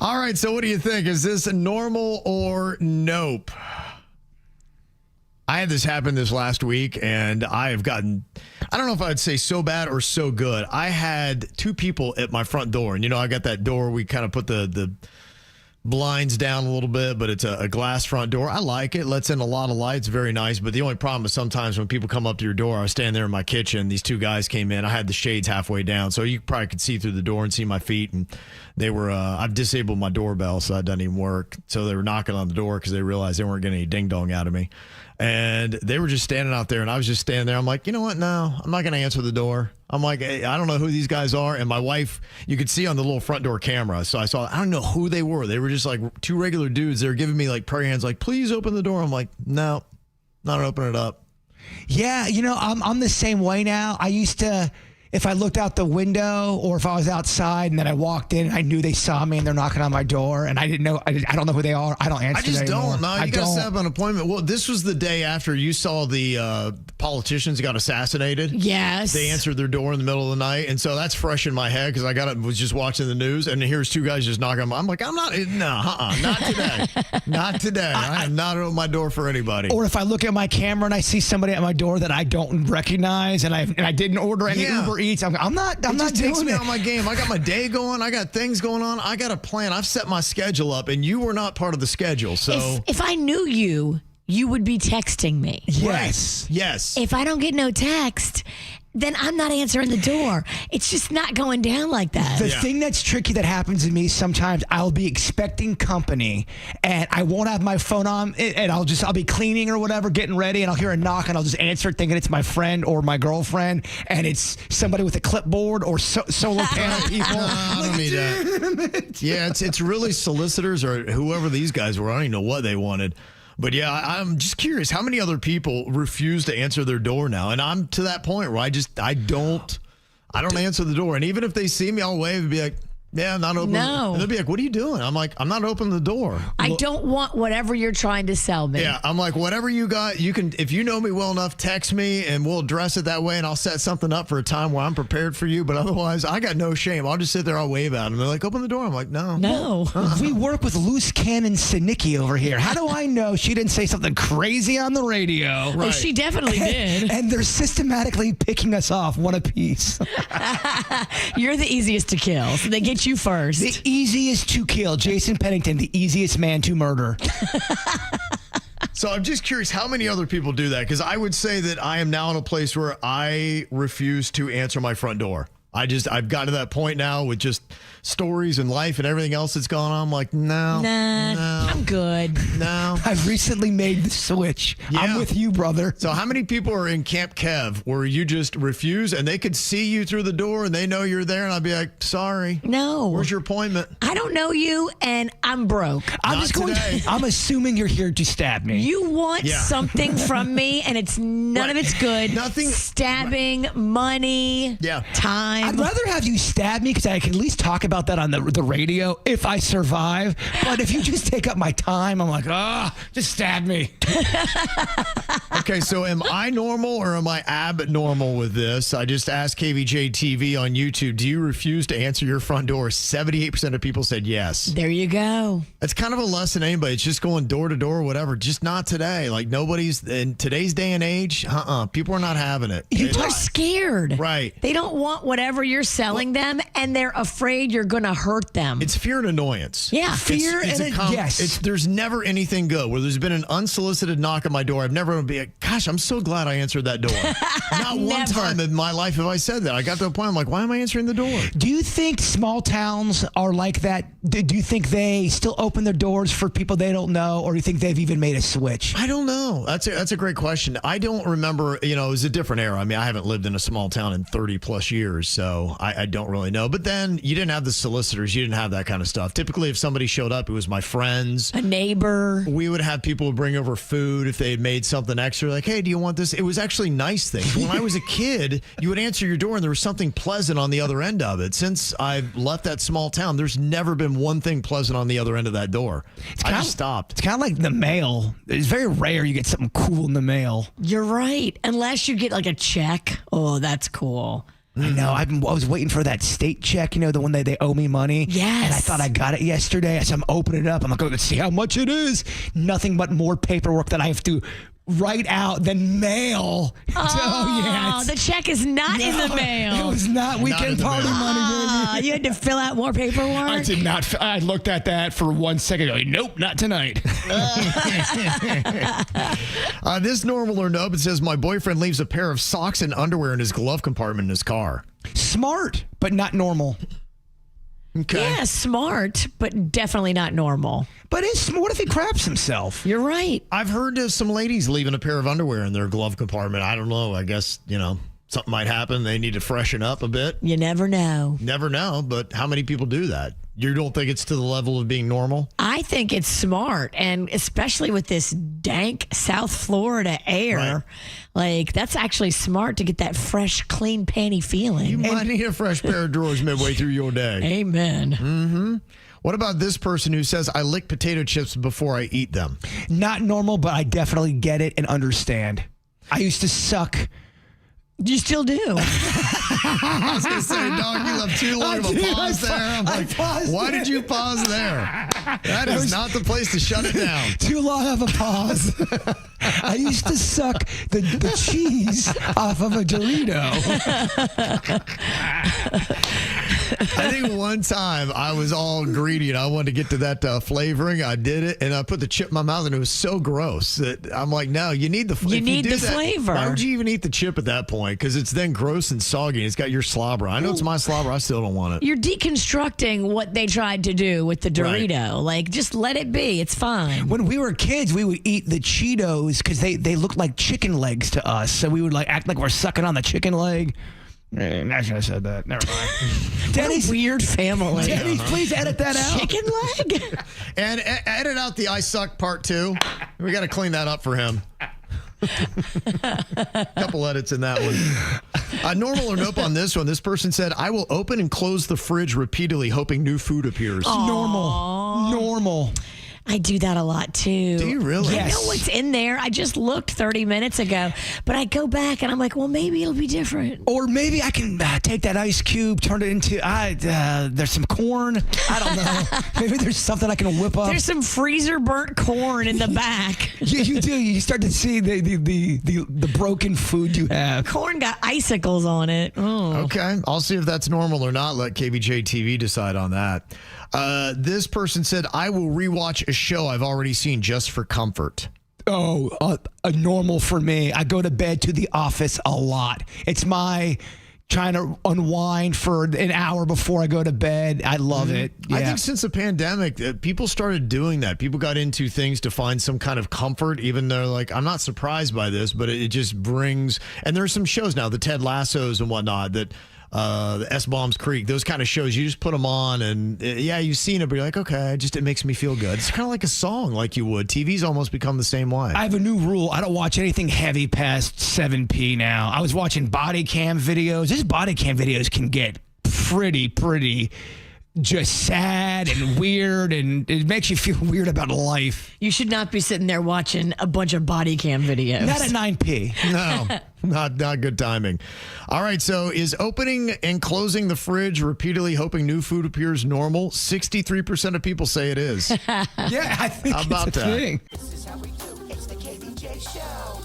All right, so what do you think? Is this normal or nope? I had this happen this last week, and I have gotten, I don't know if I'd say so bad or so good. I had two people at my front door, and I got that door. We kind of put the blinds down a little bit, but it's a glass front door. I like it. Lets in a lot of light. It's very nice. But the only problem is sometimes when people come up to your door, I was standing there in my kitchen. These two guys came in. I had the shades halfway down, so you probably could see through the door and see my feet. And they were, I've disabled my doorbell, so that doesn't even work. So they were knocking on the door because they realized they weren't getting any ding dong out of me. And they were just standing out there, and I was just standing there. I'm like, you know what? No, I'm not going to answer the door. I'm like, hey, I don't know who these guys are. And my wife, you could see on the little front door camera. So I don't know who they were. They were just like two regular dudes. They were giving me like prayer hands, like, please open the door. I'm like, no, not opening it up. Yeah, I'm the same way now. I used to, if I looked out the window or if I was outside and then I walked in and I knew they saw me and they're knocking on my door and I didn't know, I don't know who they are. I don't answer. I just anymore. don't. No, you got to set up an appointment. Well, this was the day after you saw the politicians got assassinated. Yes. They answered their door in the middle of the night. And so that's fresh in my head because was just watching the news and here's two guys just knocking on my, I'm like, not today. Not today. I am not opening my door for anybody. Or if I look at my camera and I see somebody at my door that I don't recognize and I didn't order any Uber Eats, I'm not doing takes me it. out my game. I got my day going. I got things going on. I got a plan. I've set my schedule up, and you were not part of the schedule. So if I knew you, you would be texting me. Yes. Right. Yes. If I don't get no text, then I'm not answering the door. It's just not going down like that. The thing that's tricky that happens to me sometimes, I'll be expecting company and I won't have my phone on and I'll be cleaning or whatever, getting ready, and I'll hear a knock and I'll just answer it thinking it's my friend or my girlfriend, and it's somebody with a clipboard or solar panel people. No, I don't need that. Yeah, it's really solicitors or whoever these guys were. I don't even know what they wanted. But yeah, I'm just curious how many other people refuse to answer their door now, and I'm to that point where I don't answer the door, and even if they see me, I'll wave and be like, yeah, I'm not opening. No. And they'll be like, what are you doing? I'm like, I'm not opening the door. I don't want whatever you're trying to sell me. Yeah, I'm like, whatever you got, you can, if you know me well enough, text me and we'll address it that way and I'll set something up for a time where I'm prepared for you. But otherwise, I got no shame. I'll just sit there, I'll wave at them. They're like, open the door. I'm like, no. No. We work with loose cannon Sinicki over here. How do I know she didn't say something crazy on the radio? Right. Oh, she definitely did. And they're systematically picking us off one apiece. You're the easiest to kill, so they get you first. The easiest to kill. Jason Pennington, the easiest man to murder. So I'm just curious how many other people do that, because I would say that I am now in a place where I refuse to answer my front door. I've gotten to that point now with just stories and life and everything else that's going on. I'm like, no, I'm good. No. I've recently made the switch. Yeah. I'm with you, brother. So how many people are in Camp Kev where you just refuse and they could see you through the door and they know you're there and I'd be like, sorry. No. Where's your appointment? I don't know you and I'm broke. I'm assuming you're here to stab me. You want something from me and it's none of it's good. Nothing. Stabbing, money, time. I'd rather have you stab me because I can at least talk about that on the radio if I survive. But if you just take up my time, I'm like, just stab me. Okay, so am I normal or am I abnormal with this? I just asked KVJ TV on YouTube, do you refuse to answer your front door? 78% of people said yes. There you go. It's kind of a lesson to anybody. It's just going door to door or whatever. Just not today. Like nobody's, in today's day and age, people are not having it. People are scared. Right. They don't want whatever you're selling them and they're afraid you're going to hurt them. It's fear and annoyance. Yeah. Fear yes. There's never anything good. Where there's been an unsolicited knock at my door, I've never been like, gosh, I'm so glad I answered that door. Not one time in my life have I said that. I got to a point, I'm like, why am I answering the door? Do you think small towns are like that? Do you think they still open their doors for people they don't know, or do you think they've even made a switch? I don't know. That's a great question. I don't remember, it was a different era. I mean, I haven't lived in a small town in 30 plus years, so I don't really know. But then you didn't have the solicitors. You didn't have that kind of stuff. Typically, if somebody showed up, it was my friends. A neighbor. We would have people bring over food if they had made something extra. Like, hey, do you want this? It was actually nice things. When I was a kid, you would answer your door and there was something pleasant on the other end of it. Since I've left that small town, there's never been one thing pleasant on the other end of that door. I just stopped. It's kind of like the mail. It's very rare you get something cool in the mail. You're right. Unless you get like a check. Oh, that's cool. I know. I was waiting for that state check, the one that they owe me money. Yes. And I thought I got it yesterday. So I'm opening it up. I'm like, let's see how much it is. Nothing but more paperwork that I have to write out, then mail. Oh, the check is not in the mail. It was not weekend party money, baby. You had to fill out more paperwork? I did not. I looked at that for 1 second. Like, nope, not tonight. This normal or nope, it says my boyfriend leaves a pair of socks and underwear in his glove compartment in his car. Smart, but not normal. Okay. Yeah, smart, but definitely not normal. But what if he craps himself? You're right. I've heard of some ladies leaving a pair of underwear in their glove compartment. I don't know. I guess, something might happen. They need to freshen up a bit. You never know. Never know, but how many people do that? You don't think it's to the level of being normal? I think it's smart, and especially with this dank South Florida air, Right. like that's actually smart to get that fresh, clean, panty feeling. You might need a fresh pair of drawers midway through your day. Amen. What about this person who says, I lick potato chips before I eat them? Not normal, but I definitely get it and understand. I used to suck. You still do. I was going to say, dog, you left too long of a pause there. I'm like, why did you pause there? That is not the place to shut it down. Too long of a pause. I used to suck the cheese off of a Dorito. I think one time I was all greedy and I wanted to get to that flavoring. I did it and I put the chip in my mouth and it was so gross that I'm like, no, you need the flavor. You need the flavor. Why would you even eat the chip at that point? Because it's then gross and soggy. It's got your slobber. I know it's my slobber. I still don't want it. You're deconstructing what they tried to do with the Dorito. Right. Like, just let it be. It's fine. When we were kids, we would eat the Cheetos because they looked like chicken legs to us. So we would act like we're sucking on the chicken leg. I should have said that. Never mind. What a weird family. Denny's, please edit that out. Chicken leg? And edit out the I suck part 2. We got to clean that up for him. Couple edits in that one. Normal or nope on this one. This person said, I will open and close the fridge repeatedly, hoping new food appears. Normal. I do that a lot too. Do you really? I know what's in there. I just looked 30 minutes ago, but I go back and I'm like, well, maybe it'll be different. Or maybe I can take that ice cube, turn it into, there's some corn. I don't know. Maybe there's something I can whip up. There's some freezer burnt corn in the back. You do. You start to see the broken food you have. Corn got icicles on it. Oh. Okay. I'll see if that's normal or not. Let KBJ TV decide on that. This person said, I will rewatch a show I've already seen just for comfort. Oh, a normal for me. I go to bed to The Office a lot. It's my trying to unwind for an hour before I go to bed. I love it. Yeah. I think since the pandemic, people started doing that. People got into things to find some kind of comfort, even though, like, I'm not surprised by this, but it just brings, and there's some shows now, the Ted Lassos and whatnot, that the S-Bombs Creek, those kind of shows, you just put them on and you've seen it, but you're like, okay, it makes me feel good. It's kind of like a song, like you would. TV's almost become the same way. I have a new rule. I don't watch anything heavy past 7p now. I was watching body cam videos. These body cam videos can get pretty just sad and weird, and it makes you feel weird about life. You should not be sitting there watching a bunch of body cam videos. Not at 9p. No, not good timing. All right, so is opening and closing the fridge repeatedly hoping new food appears normal? 63% of people say it is. Yeah, I think How about it's a that? thing. This is how we do. It's the KBJ Show.